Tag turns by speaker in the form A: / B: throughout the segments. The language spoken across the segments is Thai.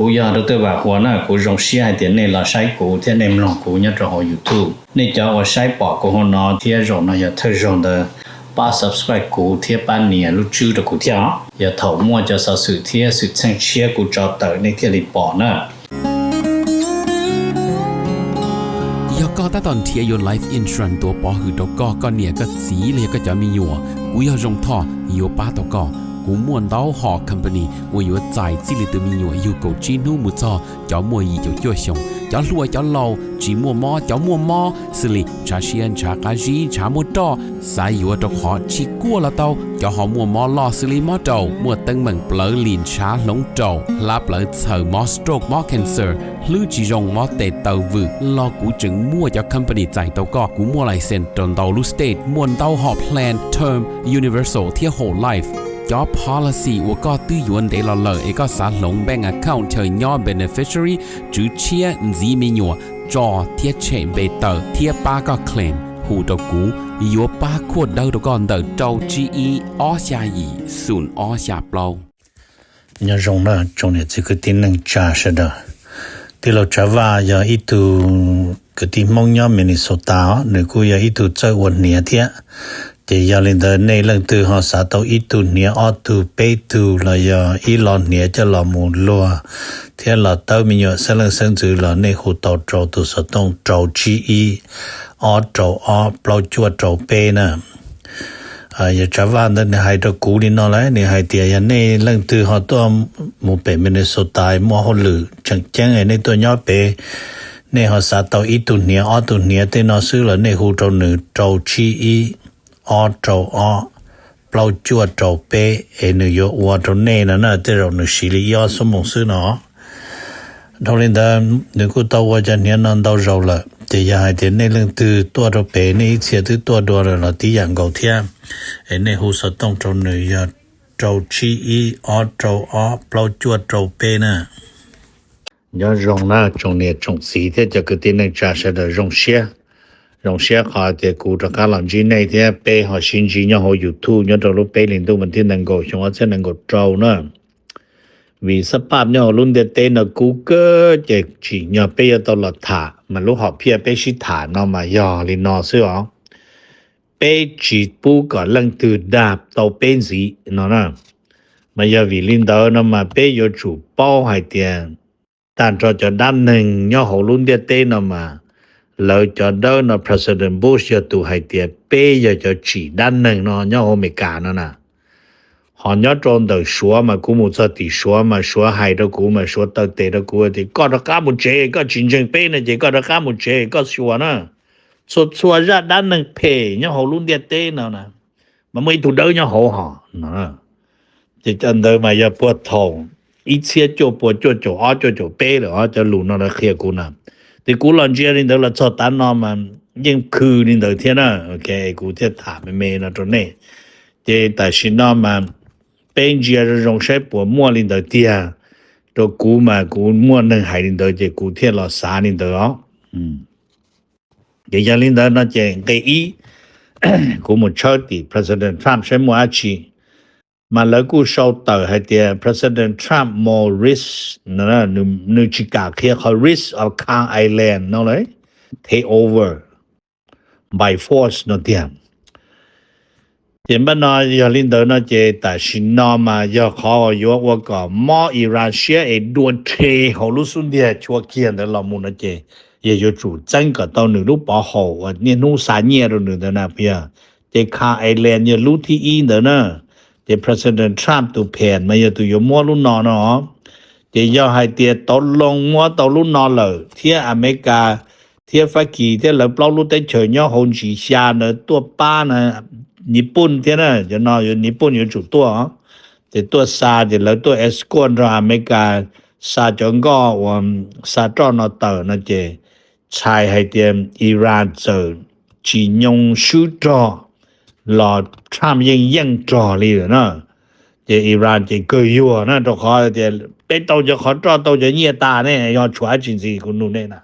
A: กูอยากรู้ตัวว่าหัวหน้ากูรงเสียเดี๋ยวนี้เราใช้กูที่ในมองกูเนี่ยจะหอ YouTube นี่จะว่าใช้ปอกกูหัวหน้าที่รงนะอย่าเธอรงเด้อป้า subscribe กูที่ป้าเนี่ยรู้ชื่อ的กูที่อย่าถอมั่วจะสสื่อที่สื่อแจ้งเชียกูจะเตอในที่รีปอนะ
B: ก็ตอนเทียยน Life Insurance ตัวปอหือตกก็เนี่ยก็สีเลยก็จะมีอยู่กูอยากรงท่ออยู่ป้าตกกูม่วนเต้าหอ company 我有在这里的มีอยู่有够จีนูมุจอจะมัวอีจะจ่วยชงจะรวยจะเล่าจีมัวมอจะมัวมอสิลิชาเชียนชากาจีชามัวตอสายอยู่ตกหอชิกัวละเต้าจะหอมัวมอลอสิลิมอเต้ามัวตึงเหมือนเปลือลินชาหลงเต้าลาเปลือเสือมอสโตรกมอ cancer หรือจีรงมอเตเต้าวืรอกูจึงมัวจะ company ใจเต้าก็กูมัวไลเซนตนเต้าลูสเตทมวนเต้าหอ plan term universal ที่ whole lifeจอ policy ว่าก็ตื้อยวนเดลเลอเอกสารลงแบงก์ account เธอย่อ beneficiary จื้อเชียจีมีหยัวจอเทียเชมเบเตอร์เทียป้าก็ claim หูตกูยัวป้าขวดเดาตก่อนเดาเจ้า GE อ้อชายีศูนย์อ้อชาเปล่า
A: อย่ารงนะจงเนี่ยจะคือที่นึงจ่าเสดที่เราจะว่าอย่าอีตูคือที่มองย่อมินิโซตาหรือกูอย่าอีตูเจ้าวันเนียเทียจะยาลินเดในเรื่องตัวหอสาตัวอีตูเนียออตูเปตูละยาอีลอนเนียจะละมูลัวเทียละเต้ามีอยู่เสลังเส้นจือละในหูเต้าโจตัวสต้องโจจีอีออโจออเปล่าจวดโจเปนะอย่าจะว่าในไฮตกูนี่นอเลยในไฮเตียยันในเรื่องตัวหอตัวมูเปมินโซตายมัวหลือจังแจ้งในตัวย่อเปในหอสาตัวอีตูเนียออตูเนียเตนอซื้อละในหูโจหนึ่งโจจีอีออโจออเปล่าจวดโจเปนโยวัวโจเน่นะเตเราหนึ่งสิริยอสมองซื้อเนาะทอลินดาหนึ่งกูตัวว่าจะเนียนันดาวเราละจะยาให้เดนในเรื่องตัวโจเปในเสียตัวดัวเราที่อย่างเก่าเทียในหูสต้องโจหนึ่งยาโจชีอีออโจออเปล่าจวดโจเปนะยารงนะจงเนี่ยจงสีที่จะคือที่หนึ่งจ่าเสดรงเชียรงเสียขาเตกูตะกาหลังจีในที่เป้หอชินจีเนี่ยหออยู่ทูเนี่ยตะลุเป้ลินตุมันที่นังโกชงว่าเส้นนังโกเจ้านะวิสภาพเนี่ยรุ่นเดเตนะกูเกอเจจีเนี่ยเป้ตลอดถามันรู้หอเพียเป้ชิถาเนาะมายอลินอซื้ออ๋อเป้จีปูก่อนลังตือดาบเตาเป็นสีเนาะนะมายาวิลินเตอร์นะมาเป้ยจูเป้าให้เตียนแต่จะด้านหนึ่งเนี่ยหอรุ่นเดเตนะมาเราจะเดินนะ President Bush จะตัวให้เตียเป้จะฉีดด้านหนึ่งเนาะเนี่ยอเมริกานั่นน่ะหอนยอดตรงตัวชัวมากูมุจะติชัวมาชัวให้ตะกูมาชัวตะเตตะกูที่ก็ตะกามุเจก็จริงๆเป้นะเจก็ตะกามุเจก็ชัวนะชัวจะด้านหนึ่งเป้เนี่ยหอรุ่นเดียเต้เนาะนะมันไม่ถูกเดินเนี่ยหอนะจะจันเดินมาอย่าปวดท้องอีเสียโจปวดโจอ๋อโจเป้เหรอจะหลุนอะไรเคลียร์กูนะแต่กูหลังเจียนี่เดี๋ยวเราชอบตันนอมันยังคือนี่เดี๋ยวเที่ยนะโอเคกูเที่ยถามไม่นะตรงนี้เจแต่ชินนอมันเป็นเจียรงใช้ปวดมั่วนี่เดี๋ยวเที่ยตัวกูมากูมั่วหนึ่งหายนี่เดี๋ยวเจกูเที่ยเราสานี่เดี๋ยวเดี๋ยวยังนี่เดี๋ยวน่าเจเกอีกูมุ่งชอบติ President Trump ใช้มัวอาชีมาแล้วกูชอบต่อให้เดีย President Trump more risk นะนึกชิกาเคียเขา risk of Kang Island นั่นเลย take over by force นั่นเดียเห็นบ้านนอยลินเดอร์นั่นเจแต่ชินนอมาย่อขอยกว่าก็มออิรันเชียดวนเทเขารู้สุดเดียชัวเกียนแต่เรามุนเจ也有主整个到你都保好啊你弄3年了你的那边这Kang Island 也路ที่อี的呢The President Trump ตัวแผนมาอยู่ตัวอยู่มัวรุ่นนอเนาะจะย่อให้เตียตกลงมัวตกรุ่นนอเลยเที่ยอเมริกาเที่ยฝรั่งเที่ยเราเปล่ารู้ได้เฉยย่อหงสีชาเนตัวป้านะญี่ปุ่นเที่ยนะจะนออยู่ญี่ปุ่นอยู่จุดตัวแต่ตัวซาจะแล้วตัวเอสกอนเราอเมริกาซาจงก็ว่าซาจอนอเตอร์นะเจชายให้เตียอิหร่านเจอจีนงชูจอรอทรัมป์ยังจอเลยนะเจอิหร่านเจเกยอยู่นะตัวขอเจเป็นตัวจะขอจอตัวจะเงียตาเนี่ยยอช่วยจริงๆคุณนู่นเนี่ยนะ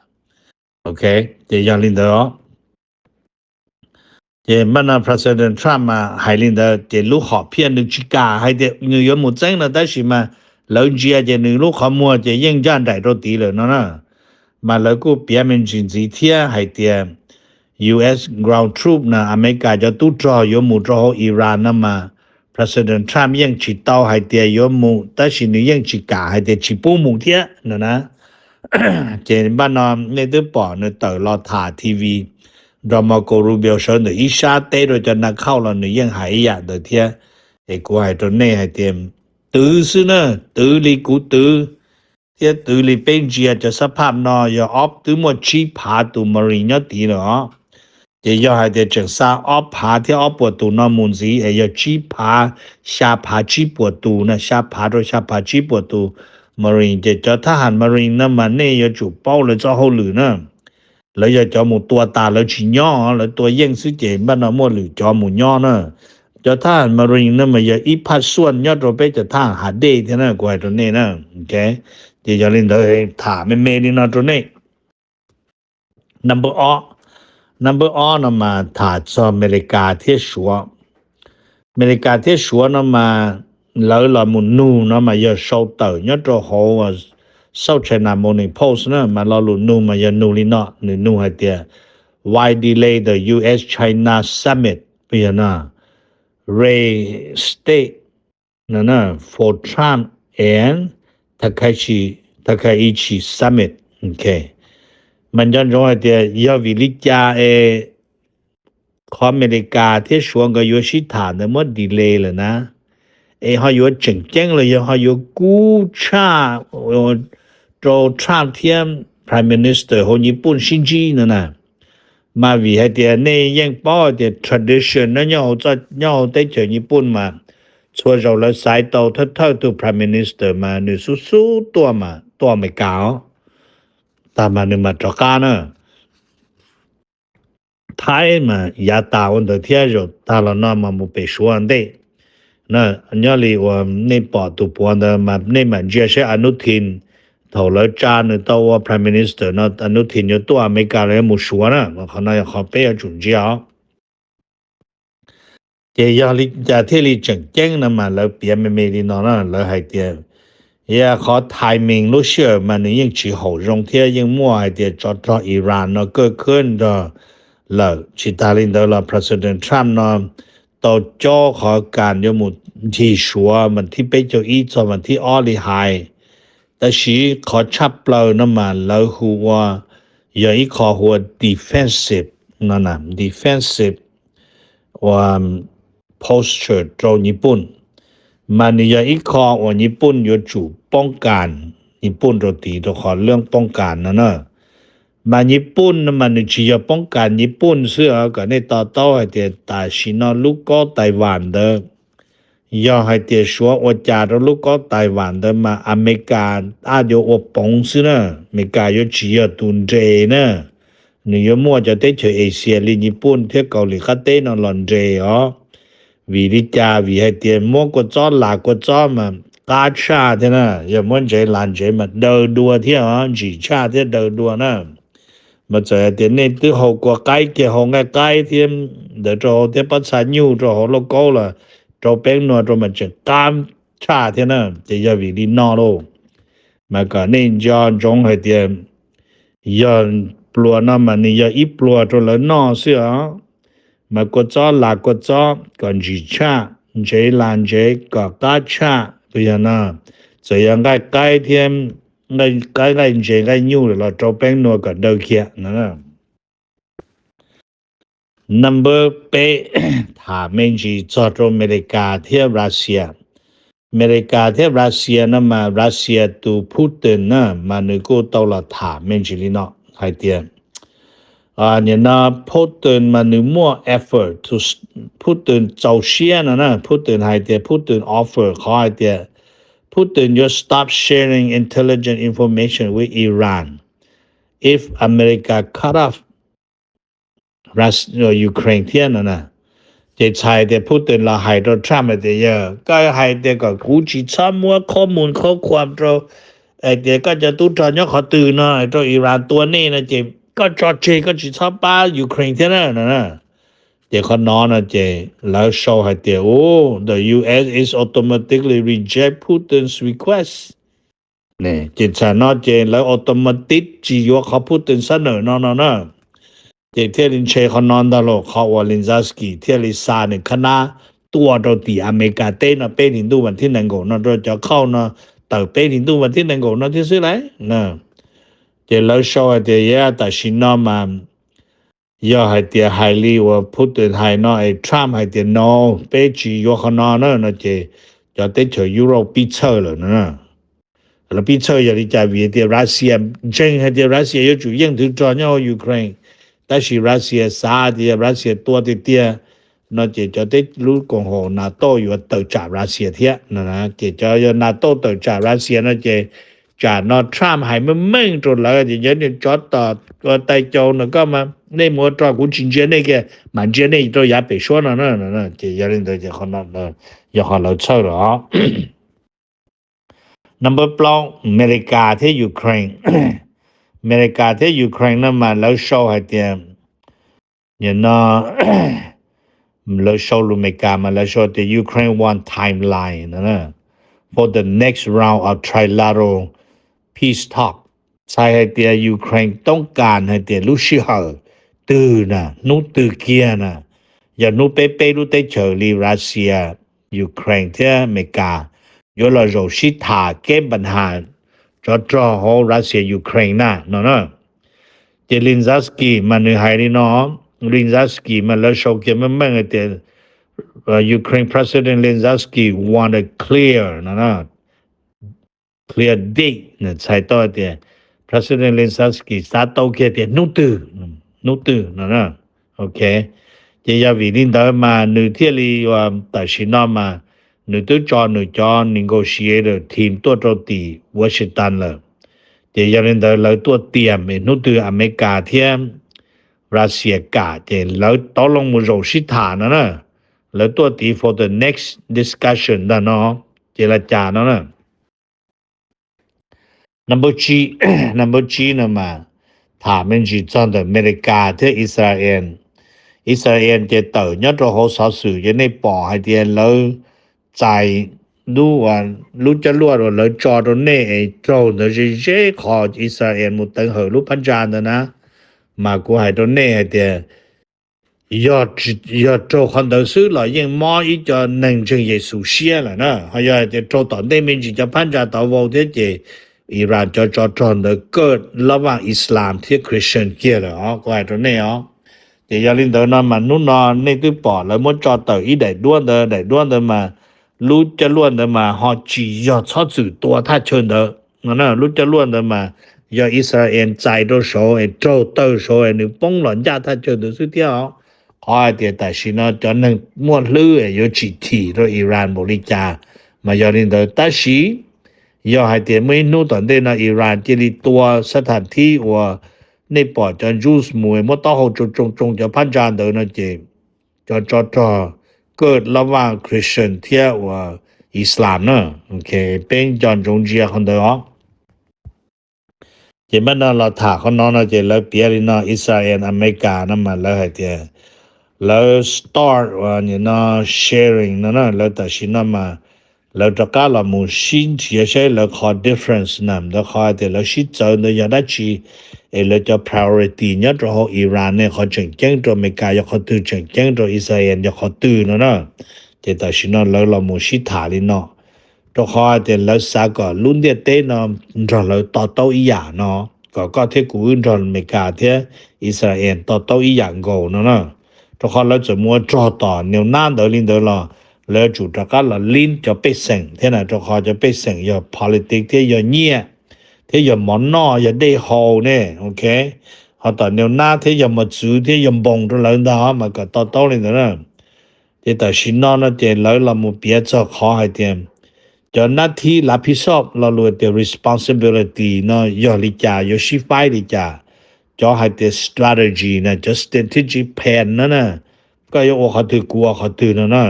A: โอเคเจยังลินเดอร์เจมันนะ President Trump มาให้ลินเดอร์เจลูกขอเพียงนึกชิกาให้เจเงินหมดจังนะแต่สิมา老姐就你路看么就应战在到底了呢嘛老个别面经济天还的 US ground troop นะอเมริกาจะตู้จอยมูจออิหร่านนะมา President Trump ยังจิตเอาให้เดียมูแต่สินี่ยังจิกาให้เดียจิปูมูเทียนะเจนบ้านนอมในตัวปอในเตอรอถ่าทีวีดรามาโกรูเบียวเชิญอีชาเตโดยจะนักเข้าเราเนี่ยยังหายอยากเดียเทียไอ้กูให้ตัวนี้ให้เตรียมตื้อซินะตื้อลีกูตื้อเทียตื้อลีเป็นเจียจะสภาพนอย่าออฟตื้อหมดชีพาตัวมารีนตีเนาะจะ要ให้เดียจังซาออฟพาที่ออฟปวดตัวนอมุนสีไอ้ยาชีพาชาพาชีปวดตัวนะชาพาโดยชาพาชีปวดตัวMarine จะทหาร Marine นะมันเนี่ย要主包了之后了呢แล้ว要叫หมู่ตัวตาแล้วชิย่อแล้วตัวเย่งซื้อเจบ้านหมดหรือจอหมู่ย่อนะจะทหาร Marine นะมันอย่าอีพัดส่วนยอดตัวไปจะทหารหาเดที่นะกว่าตัวนี้นะโอเคจะเล่นได้ถามไม่เมลินะตัวนี้ number all นะมาถาจออเมริกาที่ชัวอเมริกาที่ชัวนะมาแล้วเราหมุนนูนะมาอย่าโชว์เตอร์ยอดตัวหัวSouth China Morning Post นะมาเราหลุนูมาอย่านูลินะนูให้เดีย Why delay the US China Summit เปียนะ Restate นะ for Trump and Takaichi Summit โอเคมันจะรู้ให้เดียยาวิลิจาของอเมริกาที่ชวนกับยูชิฐานเนี่ยมันดีเลย์เลยนะเขาอยู่จริงๆเลยเขาอยู่กู้ชาโจทรัมป์เทียม Prime Minister ของญี่ปุ่นชินจินะมาวิให้เดียเนี่ยยังป้อเดีย tradition นะเนี่ยได้เจอญี่ปุ่นมาช่วยเราเลยสายต่อเท่าตัว Prime Minister มาเนี่ยสู้ตัวมาตัวไม่กาวตามมาเนี่ยมาจากการนะท้ายมายาตาวันเดียวเราตาเราหน้ามามุไปชวนได้那人家里我那把都播的嘛，那么这些安努tin头了扎呢，到我 Prime Minister 那安努tin就多没干了，没说呢，我可能要好背要准教。这要里在这里正经的嘛，老别没的那了，老还点，也好 timing 路线嘛，你应去好用天应莫还点找伊朗那个看的，老其他领导了 President Trump 那。ต่อจอขอการยมุที่ชัวมันที่ไปเจ้าอีจอมันที่ออลิไฮแต่ชีขอชับเปล่าน้ำมันแล้วหัวอย่างอีขอหัว defensive นั่นน่ะ defensive ว่า posture ตรงญี่ปุ่นมันอย่างอีขอว่าญี่ปุ่นอยู่จู่ป้องกันญี่ปุ่นตัวตีตัวขอเรื่องป้องกันนั่นน่ะมาญี่ปุ่นมันจะ要ป้องกันญี่ปุ่นเสื้อก็ในต่อให้เดียตาชินอลูกก็ไต้หวันเด้อย่าให้เดียชัวว่าจาลูกก็ไต้หวันเด้มาอเมริกาอาจจะว่าปงซินะอเมริกาอยู่จี要ตุนเจนะนี่ยมัวจะได้เจอเอเชียลิญี่ปุ่นเที่เกาหลีก็เต้นอนหลอนเจอ๋อวิริจาวิให้เดียมัวก็จ้อหลากก็จ้อมากาชาเท่านะอย่ามัวเจหลานเจมาเดินดัวเที่อ๋อจีชาเที่เดินดัวนะmà giờ thì nên từ hậu quả cái kia hậu ngay cái thêm để cho thế bắt sản nhiều cho họ lo câu là cho bé nó cho mình chỉ cam cha thế nào thì giờ vì đi no đâu mà cả nên cho trong hay thì giờ plua nó mà ni giờ ít plua cho lớn no xưa mà có cho là có cho còn gì cha chế làm chế cả cá cha bây giờ nó giờ cái thêm cái chế cái nhiều là cho bé nó cả đầu kia nữa number 8ถ้าไม่จีจอดอเมริกาเที่ยวรัสเซียอเมริกาเที่ยวรัสเซียนะมารัสเซียตูพูดถึงนะมานึกตัวละถามไม่จีลีเนาะให้เตียเนี่ยนะพูดถึงมานึกมั่ว effort to พูดถึงเจ้าเชียนะพูดถึงให้เตียพูดถึง offer ขอให้เตียPutin you stop sharing intelligent information with Iran. If America cut off Russia or Ukraine เที่ยนนะจะใช้แต่พูดถึงเราให้เราทำแต่เยอะก็ให้แต่ก็กูจีซ้ำว่าข้อมูลข้อความเราเดี๋ยวก็จะตู้จอนยกขอตื่นนะตัวอิหร่านตัวนี้นะเจก็จอดเชก็จีซ้ำป้ายูเครนเที่ยนนะ เจคนนอนเจแล้วโชว์ให้เตียthe US is automatically reject Putin's request เนี่ยเจชานอเจแล้ว automatic จียว่าเขา Putin เสนอนอนเจเทียลินเชคนนอนตลอดเขาว่าลินซาสกี้เทียลิซาเนี่ยคณะตัวเราตีอเมริกาเต้นเป็นหินดูวันที่1ก่อนเราจะเข้านะแต่เป็นหินดูวันที่1ก่อนที่ซื้อไรนะเจแล้วโชว์ให้เตียแต่ชินอมา要ให้เตียไฮลีว่าพูดถึงไฮนอไอ้ทรัมป์ให้เตียโนไปจีอยู่ข้างนอกนะเจจะได้เจอยุโรปปีเชอร์เลยนะแล้วปีเชอร์อย่าได้ใจวิเตียรัสเซียจริงให้เตียรัสเซียอยู่จุยังถึงจอเนี่ยยูเครนแต่สิรัสเซียซาเตียรัสเซียตัวเตียนะเจจะได้รู้กงโหนาโตอยู่ต่อจากรัสเซียเทียนะเจจะอยู่นาโตต่อจากรัสเซียนะเจจากนอทรัมป์ให้มันมึงจนแล้วจะยันจอดต่อก็ไตโจนก็มาในหมดเรากูจริงๆเนี่ยมันเจเนี่ยตัวอย่าไป说了นะเจยันตัวจะคนนั้นอย่าหาเราเชื่อหรอ number ปลองอเมริกาที่ยูเครนอเมริกาที่ยูเครนนั้นมาแล้วโชว์ให้เตียเนี่ยนะแล้วโชว์อเมริกามาแล้วโชว์ที่ Ukraine one timeline นะ for the next round of trilateral peace talk ใช่ให้เตียยูเครนต้องการให้เตียรู้ชื่อตื่นนะนู้ตื่นเกียนะอย่านู้เป๊ะรู้ได้เฉลีรัสเซียยูเครนที่อเมริกาอยู่ละโรชิตาแก้ปัญหาจอโหรัสเซียยูเครนนะเนาะเจลินซาสกี้มันในไฮรีนอลินซาสกี้มันแล้วโชว์เกี่ยวกับมันเตียUkraine President Zelensky wanted clear clear date นะใช่ต่อเตีย President Zelensky สาตอเกเตียนุตื่นนะโอเคเจียวิลินเดอมานูเทียลีว่าแต่ชินอมานูตัวจอ negotiator team ตัวโตตีวอชิงตันเลยเจียลินเดอเลยตัวเตรียมนูตัวอเมริกาเทียมรัสเซียกาเจแล้วตกลงมุโรชิตานะแล้วตัวตี for the next discussion นะเนาะเจรจาเนาะ number G นะมาถามมันจีจอน的อเมริกาที่อิสราเอลจะเต่อยอดเราสอสื่อจะในป่อให้เดียแล้วใจรู้ว่ารู้จะรู้ว่าแล้วจอตรงนี้ไอ้โจนจะเจ๊ขออิสราเอลมุตังเหอรู้พันจานนะมากูให้ตรงนี้ให้เดีย要做很多事了因毛一叫能证耶稣写了呢还要做到那边就叫พันจาต่อวที่เจอิหร่านจะจอดเกิดระหว่างอิสลามที่คริสเตียนเกี่ยวอ๋อก็ไอ้ตรงนี้อ๋อเดี๋ยวลินเดอร์นั้นมันนู่นนอนในตู้ปอดแล้วมันจอดต่ออีได้ด้วนเดมารู้จะล้วนเดมาฮอจียอดชอบสื่อตัวถ้าเชิญเดนะรู้จะล้วนเดมายออิสราเอลใจโดโชไอ้โจเตอร์โชไอ้นึป้องหล่อนยาถ้าเชิญเดสุดเดียวขอเดียแต่ชินจอนึงมวดลืออยู่จีทีโดยอิหร่านบริจามายอลินเดอร์แต่ชียอให้เดียไม่นู่ตอนเดนะอิหร่านจะรีตัวสถานที่ว่าในปอดจะยูสมวยมต้องเอาจงจะพันจานเดนะเจจอเกิดระหว่างคริสเตียนเที่ยวว่าอิสลามนะโอเคเป็นจอนจงเจียคนเดียวเจมันเราถาเขานอนเจแล้วเปียรินะอิสราเอลอเมริกานั่นมาแล้วให้เดียแล้ว start ว่าเนี่ยนะ sharing นะแล้วแต่ชินะมาแล้วจะก้าละมูชินที่ใช้แล้วขอ difference นำแล้วขอเดี๋ยวแล้วชิดเจอเนี่ยอยากได้ชีแล้วจะ priority เนี่ยจะเอาอิหร่านเนี่ยเขาจังแจ้งตัวอเมริกาอยากเขาตื่นจังแจ้งตัวอิสราเอลอยากเขาตื่นนะแต่ชินะแล้วละมูชิถาลินะจะขอเดี๋ยวแล้วสักก็รุ่นเดียเต้นะจะแล้วต่อโตอีหยานะก็ที่กูอื่นจะอเมริกาที่อิสราเอลต่อโตอีหยาโกนะจะขอแล้วจะมัวจอต่อเนี่ยน่าเดินลินเดินละแล้วจุดก็ละลิ้นจะไปเสียงที่น่ะจะขอจะไปเสียงอย่า politics ที่อย่าเงียที่อย่าหมอนนออย่าได้โฮเนี่ยโอเคพอตอนเดี๋ยวหน้าที่อย่ามาจูที่อย่าบ่งตรงนั้นนะมันก็ต่อเลยนะที่แต่ชินนอนเจแล้วเรามุเปียจะขอให้เตรียมจะหน้าที่รับผิดชอบเรารู้แต่ responsibility เนาะอย่าลิจาอย่าชิฟายลิจาจะให้แต่ strategy นะจะ strategic plan นะก็อย่าว่าเขาถือกลัวเขาถือนะ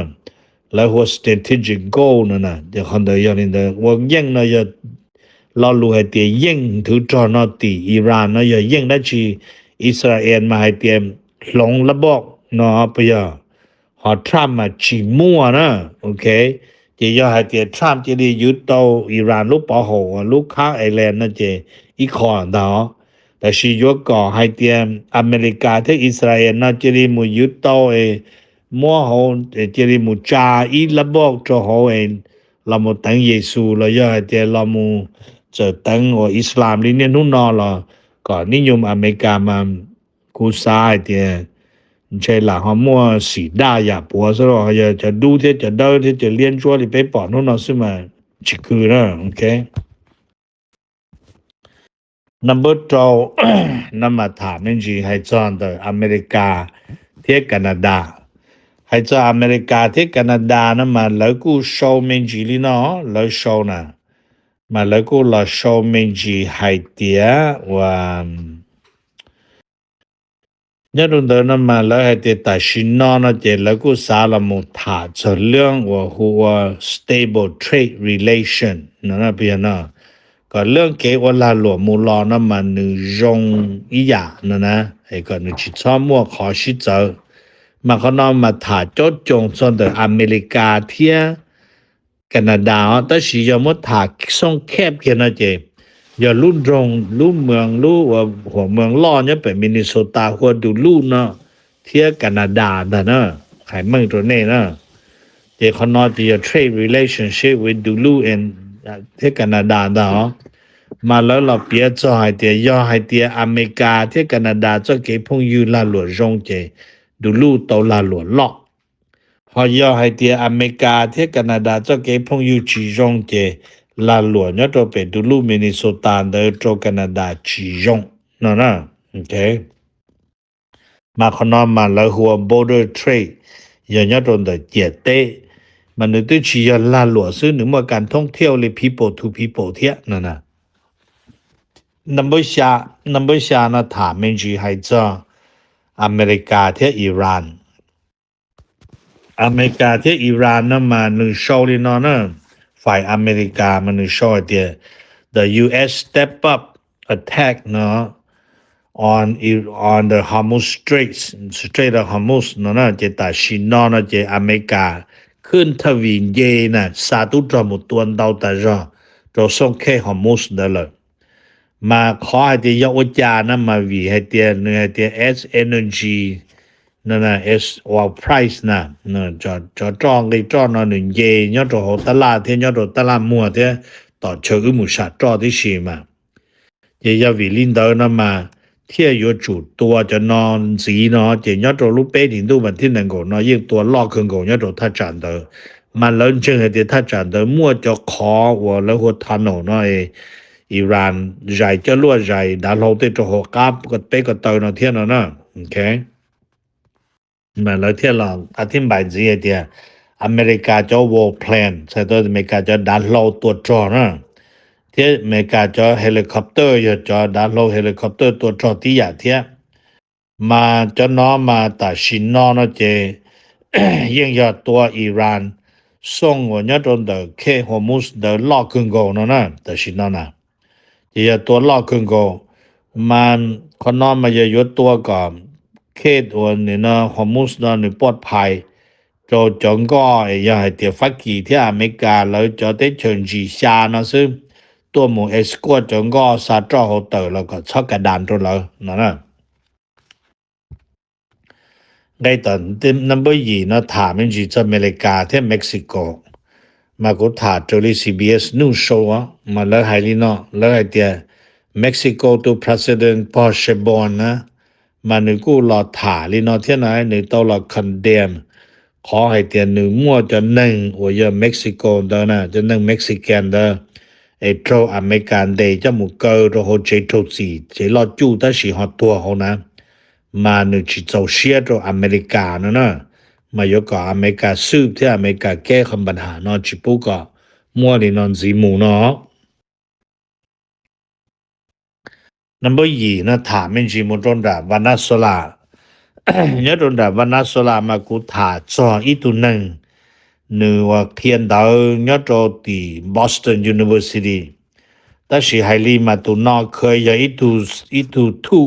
A: แล้วหัว strategic goal นะเดี๋ยวคนเดียวนี่เดี๋ยวว่ายังนะอย่าเรารู้ให้เตียยังถือจอนอตีอิหร่านนะอย่ายังได้ชีอิสราเอลมาให้เตียหลงระบอก nó bây giờ họ Trump mà chỉ mua nữa ok chỉ do hai tiền Trump chỉ đi yếu tố Iran lúc bảo hộ lúc khác Ireland nó chỉ ít khó đóแต่是如果hai tiền America thế Israel nó chỉ đi một yếu tố mua hộ chỉ đi một cha ít là bốc cho họ là một tầng Giêsu là do hai tiền là một trở tầng của Islam đi nên nó là cóนิยมอเมริกามากูซ้ายเตียใช่ล่ะเขามั่วสีด้าอย่าปัวซะหรอกจะดูที่จะเดินที่จะเรียนชั่วที่ไปปอดนู่นน่ะซึ่งมาจิคือนะโอเค number 2 นำมาถามจริงๆให้จอน的อเมริกาที่แคนาดาให้จอนอเมริกาที่แคนาดานั้นมาแล้วกูโชว์มินจีลีเนาะแล้วโชว์นะมาแล้วกูรอโชว์มินจีให้เตียว่าnhớ đúng đó nó mà lấy hai tiền tài sinh nó chỉ lấy cái xã là một thả cho lượng và stable trade relation nó bây giờ nó còn lượng kế của là lụa mù lò nó mà nữ rong ý giả nó nè hay còn nữ chỉ cho mua khó sĩ trở mà có nó mà thả chốt trông cho từ America thia Canada đó chỉ do một thả sông khép kia nó chỉ giờ lúc rong lúc mường lúcหัวเมืองล้อเนี่ยไปมินนิโซตาหัวดูลูเนาะเที่ยแคนาดาน่ะเนาะขายเมืองตัวนี้เนาะเดี๋ยวเขานอที่ trade relationship with Dulu and ที่แคนาดาเนาะมาแล้วเราเปียจ่อให้เตียย่อให้เตียอเมริกาที่แคนาดาจะเก็บพงยูลาหลวรงเจดูลูโตลาหลวลอพอย่อให้เตียอเมริกาที่แคนาดาจะเก็บพงยูจีรงเจla lua nhớ cho về Dulu Minnesota để cho Canada chỉ dùng nó nè ok mà còn nó mà là hùa border trade giờ nhớ cho để giải tệ mà nếu tôi chỉ là lua sư nếu mà cần thông theo là people to people thế nè nè number 下呢他们就还在 America ที่ Iran America ที่ Iran นะมาหนึ่งโชว์เลยเนาะฝ่ายอเมริกามันชอบเดีย the US step up attack เนาะ on the Hormuz Strait of Hormuz เนาะจะตัดชินเนาะจะอเมริกาขึ้นทวีนเยนะสาธุจอมตัวดาวตาจะส่งแค่ Hormuz ได้เลยมาขอให้ที่ยกวจานะมาวีให้เตียเนื้อเตีย S energyนั่นน่ะ S or price นะนั่นจะจ้องเลยจ้องนั่น1เยยอดโหตลาดเที่ยอดตลาดมัวเที่ยต่อเชื่อมุชาจ้อที่สิมาเยวิลินเดอร์นะมาเที่ยอยู่จุดตัวจะนอนสีเนาะเจยอดรูปเป้ถึงดูมันที่1ก็เนาะยิ่งตัวลอกขึ้นก็ยอดถ้าจันเดอร์มันเลิ่นจึงให้ที่ถ้าจันเดอร์มัวจะขอว่าแล้วหัวทันเนาะอิหร่านใหญ่จะรั่วใหญ่ดาโลเตจะโหกาบก็เป้ก็เตอเนาะเที่ยเนาะโอเคมาแล้วเที่ยลองอธิบายสิเดียอเมริกาจะ war plan ใช่ตัวอเมริกาจะดันโลตัวจอนะที่อเมริกาจะเฮลิคอปเตอร์จะดันโลเฮลิคอปเตอร์ตัวจอที่อย่างเที่ยมาจะน้อมาตัดสินน้อนะเจ ยิ่งยอดตัวอิหร่านส่งหัวเนี่ยตรงเดอเคฮอร์มุสเดอลอกขึ้นโกนะตัดสินน้อนะจะตัวลอกขึ้นโกมันคนน้อมาจะยกตัวก่อนเขตวันนี้นะฮอร์มุสนะนี่ปลอดภัยโจจงก็ยังให้เตียฟักกี้ที่อเมริกาแล้วจะได้เชิญจีชานะซึ่งตัวหมูเอสกวดจงก็ซาจอโฮเตอร์แล้วก็ช็อกกระดานตัวเรานะไงตอนที่นัมเบอร์2นะถามมันจีจะอเมริกาที่เม็กซิโกมาก็ถามจาก CBS News Show มาแล้วให้ลีนะแล้วให้เตียเม็กซิโกตัว President Pochabon นะมานึกูรอถ่าลีนอเที่ยไหนนึตอรอคอนเดมขอให้เตียนนึมั่วจะนึ่งหัวเยเม็กซิโกเดอนะจะนึ่งเม็กซิกันเดอไอโตรอเมริกันเดจะหมู่เกอร์โรโฮเจโตซีเจรอจูแต่สิฮอตัวเขานะมานึจิโจเชียโตอเมริกานะมายกอเมริกาสืบที่อเมริกาแก้คำปัญหาเนาะจิปุก็มั่วลีนอนสีหมู่เนาะnumber 2นะถามมันจิมุตรงดาวานาโซลาเนี่ยตรงดาวานาโซลามากูถาจออีตุนึงนึว่าเพียนดาวเนี่ยจอที่ Boston University แต่สิให้ลีมาตุนอเคยอีตุ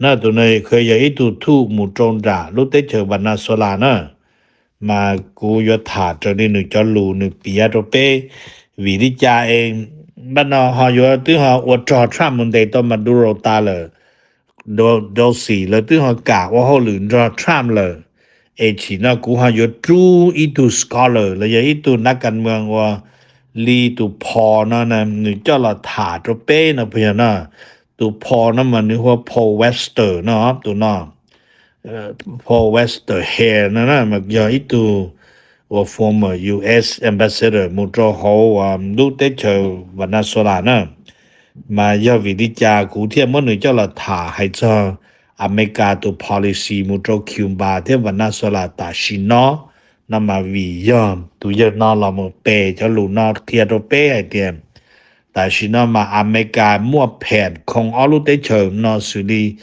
A: 那都呢可以一度吐木中炸，路得chờวันนาโซลานะมากูยอถาจนนี่หนึ่งจอลูหนึ่งปียตัวเป้วิริจาเองบ้านเราหอยตึงหออวดจอทรัมมันเดต้องมาดูโรตาเลยโดสีเลยตึงหอกะว่าเขาหลุนจอทรัมเลยเอชีน่ะกูหอยจูอีตูสกอเลอร์เลยอีตูนักการเมืองว่าลีตูพอนะนะหนึ่งเจ้าเราถาตัวเป้นะเพื่อนนะตูพอนะมันนึกว่าพอเวสเตอร์นะตัวน่ะPaul Wester here na magya itu wa former US ambassador mutro ho lu te cho Venezuela na mà do vì đi cha cụ thiên mỗi người cho là thả hay cho America to policy mutro Cuba thế Venezuela ta xin nó nằm mà vì do tụi giờ nó là một bè cho lũ nó kia đồ bè hay tiền tại xin nó mà America mua phèn không ở lúc tới chờ nó xử lý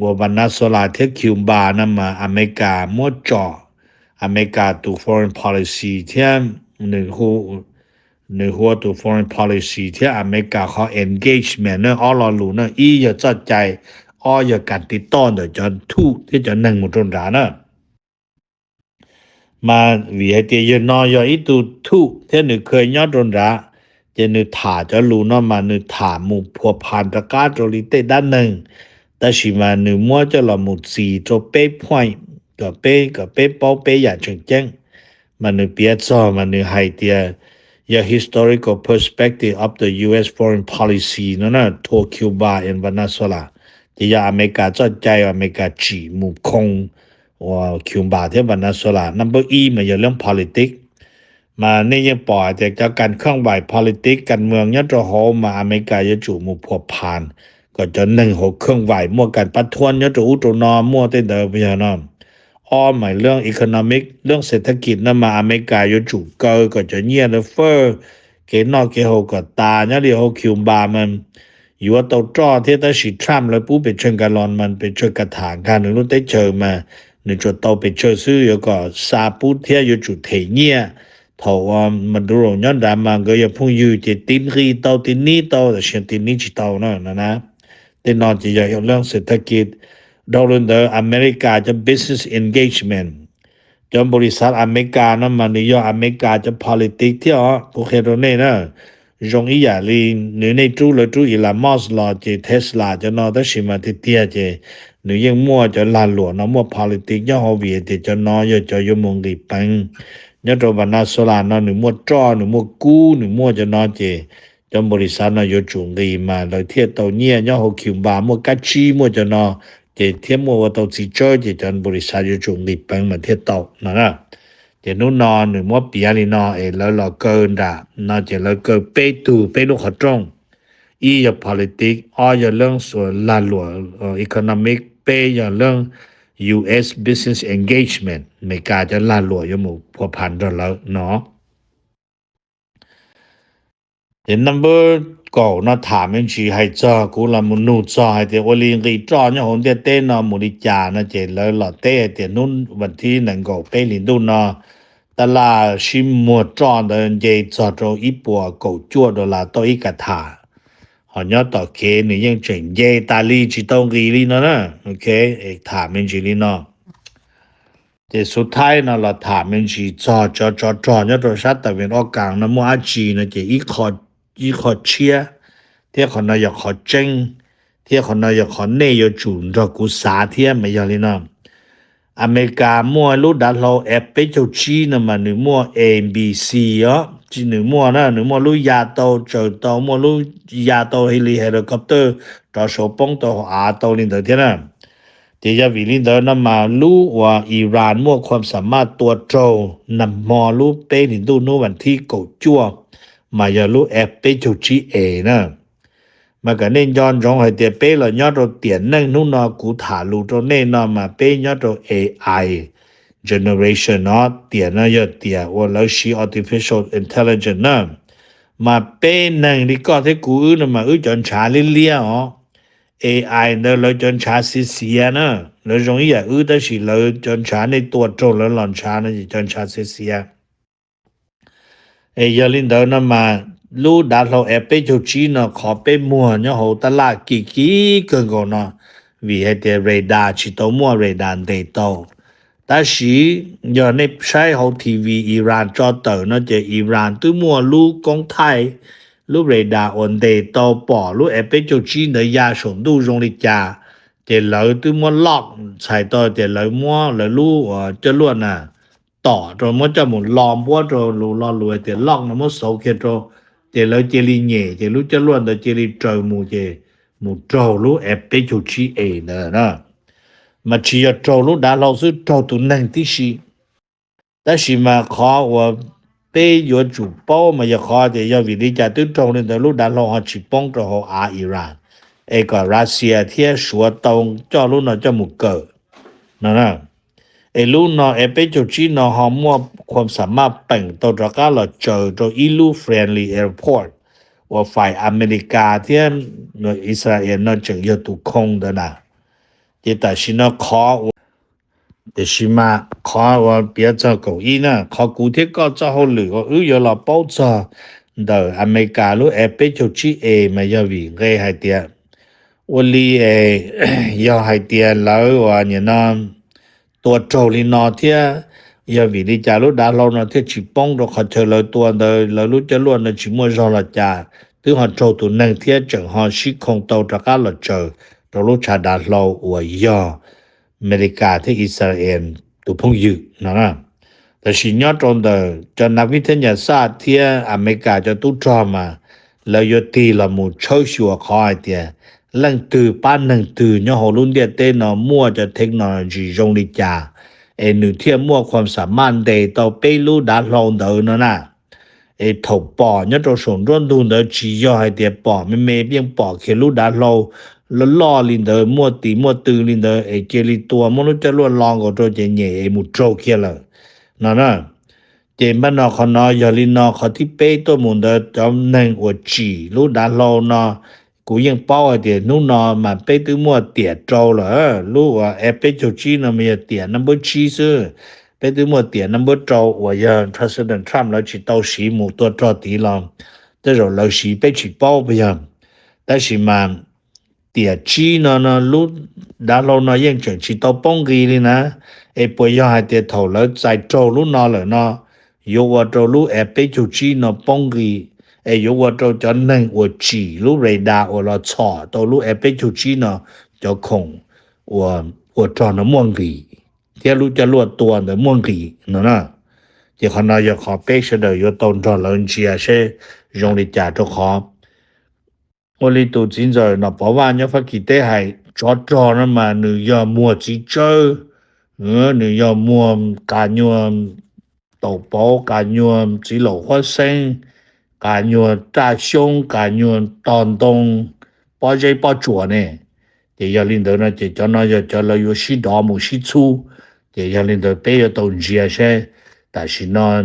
A: ว่าวันนั้นโซลาเทคิวบานั่นมาอเมริกามั่วจ่ออเมริกาตัว foreign policy ที่หนึ่งหัวตัว foreign policy ที่อเมริกาเขา engagement เนี่ยอ๋อเรารู้เนี่ยอีอย่าจัดใจอ๋ออย่าการติดต่อเดี๋ยวจะทุกที่จะหนึ่งหมดตรงนั้นนะมาวิเหตุยันนอยอีตัวทุกที่หนึ่งเคยยอดตรงนั้นจะหนึ่งถ่าจะรู้เนาะมาหนึ่งถ่ามุพัวพันตะการโจลิเตด้านหนึ่ง但是嘛，你摸着了木子做背 point 个背包背也正正，嘛你别做嘛你还得有 historical perspective of the U.S. foreign policy 那 to Cuba and Venezuela，就要อเมริกา做ใจอเมริกาจี木空ว่า Cuba ที่ Venezuela number มา有เรื่อง politics มานี่ยังปล่อยแต่จะการเคลื่อนไหว politics การเมืองเนี่ยจะโหมาอเมริกาจะจู่มุพัวพันก็จะหนึ่งหกเครื่องไหวมั่วกันปัดทวนเนี่ยจะอุตนอมั่วเต้นเดิมพี่น้องอ้อมหมายเรื่อง economic เรื่องเศรษฐกิจนั่นมาอเมริกาอยู่จู่เกอก็จะเงียบเลยเฟอร์เกนอกเกหก็ตาเนี่ยเดี๋ยวคิวบามันอยู่ว่าตัวจ่อที่ตั้งสิทรัมเลยปุ๊บไปเชิญกันรอนมันไปเชิญกระถางกันหนึ่งรู้ได้เจอมาหนึ่งจุดโตไปเชิญซื้ออยู่ก็ซาปุ๊บเที่ยอยู่จู่เทียเนี่ยถอมันดูโรงย้อนดามันก็ยังพุ่งอยู่ที่ตินรีโตตินนี่โตแต่เชียงตินนี่จิโตนะแต่นอนจะใหญ่เรื่องเศรษฐกิจดอลลาร์อเมริกาจะ business engagement จนบริษัทอเมริกานั้นมันนิยมอเมริกาจะ politics ที่อ๋อพวกเราเนี่ยนะยงอีอย่างลีหนึ่งในจูเลยจูอีลามอสลอเจเทสลาจะนอแต่ชิมาที่เตี้ยเจหนึ่งยังมั่วจะลานหลวงนะมั่ว politics ย่อฮอวีเดจะนอยจะยมงดีปังยอดวันนาโซลานหนึ่งมั่วจ้อหนึ่งมั่วกู้หนึ่งมั่วจะนอเจจนบริษัทน่ะอยู่จุงดีมาเลยเทียตัวเนี่ยย่อหกคิวบามัวกัดชีมัวจะนอเจเทียมัวว่าตัวจีเจอเจจนบริษัทอยู่จุงดีเป็นมาเทียตัวนะเจนู้นนอนหรือมัวปีอะไรนอแล้วเราเกินด่าน่าจะเราเกินเป้ตูเป้ลูกขจงอีอย่า politics อ้ออย่าเรื่องส่วนลานหลวงeconomic เป้อย่าเรื่อง U.S. business engagement ไม่กล้าจะลานหลวงอยู่หมู่พัวพันเราแล้วเนาะเห็น number ก่อนนะถามยังชีให้จ้ากูละมุนูจ้าให้เดี๋ยววันนี้รีจ้าเนี่ยผมเดี๋ยวเต้นนะมุนิจานะเจเลยหล่อเต้เดี๋ยวนู้นวันที่หนึ่งก็ไปลินดูนะตลาดชิมมัวจ้าเดินเจจ้าโจอีปัวกูจั่วดอลลาร์ตัวอีกถาหอนยอดต่อเคนี่ยังเจ๋งเจตาลีจิตองกีลีนะโอเคเอกถามยังชีลีนะแต่สุดท้ายนะเราถามยังชีจ้าเนี่ยตัวชัดแต่เป็นออกกลางนะมัวอาจีนะเจอีขอเชียเที่ยคนน่ะอยากขอเจงเที่ยคนน่ะอยากขอเนยจุนรอกูสาเที่ยไม่ยอมเลยนะอเมริกามัวรู้ดัดเราแอปไปเจ้าจีนมาหนึ่งมัว ABC อ่ะจีหนึ่งมัวนะหนึ่งมัวรู้ยาโตเจอโตมัวรู้ยาโตเฮลิคอปเตอร์ต่อโฉบป้องต่ออาโตลินเดอร์เที่ยนะเดี๋ยววิลินเดอร์นั่นมารู้ว่าอิหร่านมัวความสามารถตัวโจนำมอรู้เป้ลินดูนู้วันที่กูจั่วมาอย่ารู้แอปไปจุดจีเอนะมาก็เน้นย้อนจงให้เดี๋ยวไปเราย้อนเราเตียนนั่งนู่นนอกูถาลูตัวเน้นนอมาไปย้อนเรา AI generation เนาะเตียนนะยอดเตียว่าแล้วชี artificial intelligence นะมาเป็นนั่งนี่ก็ที่กูนะมาจนชาเลี้ยอ๋อ AI เนอะเราจนชาเสียนะเราตรงนี้แต่สิเราจนชาในตัวโจแล้วหลอนชานะจนชาเสียยาลินเดอร์นั่นมาลู่ดัดเราแอบไปจุดจีนขอไปมัวเนี่ยเขาตลาดกี่เกินก่อนเนาะ vì hay tiền radar chỉ tàu mua radar để tàu ta sĩ giờ này sai hậu TV Iran cho tờ nó chỉ Iran tôi mua lu công Thái lu radar ổn để tàu bỏ lu epe cho chi nơi nhà sống du rong đi cha chỉ lỡ tôi mua lock xài tàu chỉ lỡ mua lỡ lu cho luôn à tỏ rồi mới cho một lòm búa rồi lu lo lùi chỉ lock nó mới xấu kia rồi chỉ lỡ chỉ li nhẹ chỉ lu cho luôn rồi chỉ li trời mù chỉ một trâu lu epe cho chi nữa đó mà chỉ có trâu lúc đã lâu sư trâu tụ năng tí xí但是嘛khó我被有主包嘛也khó thì do vì lý do từ trâu nên từ lúc đã lâu họ chỉ bóng cho họ Iran ấy có Russia thì số tông cho lúc nó cho một cờ nè ấy lúc nó ấy bây giờ chỉ nó họ mua ความสามารถแป่งตัวจากการเราเจอตัวIlu friendly airport ว่าฝ่ายอเมริกาที่ในอิสราเอลน่าจะอยู่ตุคง的นะแต่是那考就是嘛考我别做狗医呢考古铁个做好了我有了包着的อเมริการู้ไป就去嘛要วิ่งให้เดีย我里要ให้เดียแล้วว่าเนี่ยนะตัวโจลินอเทีย要วิ่งจารู้ดาเราเนาะที่chỉป้องเราเขาเจอเราตัวเดินเรารู้จะล้วนเราchỉมัวรอละจ้าถึงเขาโจตัวนึงเทียจังเขาชิคงโตจากการเราเจอเรารู้ชาดาเราว่ายออเมริกาที่อิสราเอลตุพงอยู่นะแต่สิ่งยอดตรงเดิมจะนักวิทยาศาสตร์ที่อเมริกาจะตู้จอมาแล้วยตีละมูเช่าชัวคอยเดียเรื่องตื่นป้านหนึ่งตื่นเนี่ยหัวรุ่นเดียเต้นมั่วจะเทคโนโลยียงลิจาหนึ่งเทียมั่วความสามารถเดต่อไปรู้ดัดลงเดินนะถูกปอเนี่ยตัวส่วนร่วมดูเดินจีย่อให้เดียปอไม่เพียงปอเครู้ดัดลงแล้วล่อลินเดอมั่วตีมั่วตื่นลินเดอเจลิตัวมันรู้จะล้วนลองกับตัวเจเน่มุดโจเคียเลยนะเจมันนอเขานอยาลินอเขาที่เป้ตัวมุนเดอจอมหนึ่งหัวจีรู้ดัดลงนอกูยังเป้าเดียนู่นนอมันเป้ตัวมั่วเตี๋ยโจเลยรู้ว่าเป้โจจีนมันจะเตี๋ยนัมเบอร์ชีซื้อเป้ตัวมั่วเตี๋ยนัมเบอร์โจว่าอย่าง President Trump แล้วจีเต้าสีหมูตัวโจตีลองแต่เราสีเป้จีเป้าไปยังแต่สิมันเตี๋ยจีนนะรู้ดาเรานะยังจังจีเต้าป้องกีเลยนะปวยยังให้เตี๋ยเท่าแล้วใจโจรู้นอเลยนะอยู่ว่าโจรู้เป้โจจีนป้องกี有我就能我记录雷达我了错到路被就记呢就空我找了梦里铁路จะลวดตัว的梦里นะจะขนาด要ขอไปเสดอยู่ตรงจอลงเจียใช่ยงลิจาจะขอ我里都真在那保安要发给的还抓了嘛你要摸几周你要摸感觉豆包感觉只老发生การยวนตาชงการยวนตอนตรงปอใจปอจัวเนี่ยเดี๋ยวลินเดอร์นะจะน่าจะเราอยู่สิดอมูสิชูเดี๋ยวลินเดอร์ไปอยู่ตรงเจียใช่แต่สินอน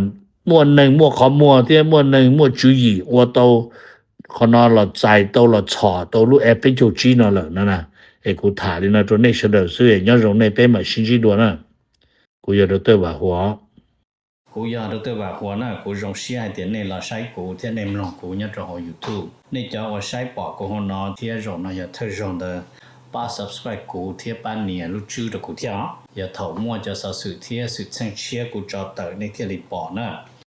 A: มัวหนึ่งมัวขอมัวที่มัวหนึ่งมัวจุยว่าโตคนนอนเราใจโตเราฉอโตรู้ไปจุจีนอนเลยนั่นนะกูถามเลยนะตัวนี้เสด็จซื้อยังรงในไปมาชิ้นจีตัวนะกูอยากตัวว่าหัวกูอยากรู้ตัวว่าหัวหน้ากูรงเสียเดี๋ยวนี้เราใช้กูที่ในมลงกูเนี่ยจะหอ YouTube นี่จะว่าใช้ปอกกูหัวนอที่รงน่ะอย่าเธอรงเดอป้า subscribe กูที่ป้าเนี่ยรู้ชื่อตะกูที่อย่าเถ่ามั่วจะสื่อที่สื่อเชียร์กูจอเตอในที่รีปอนะ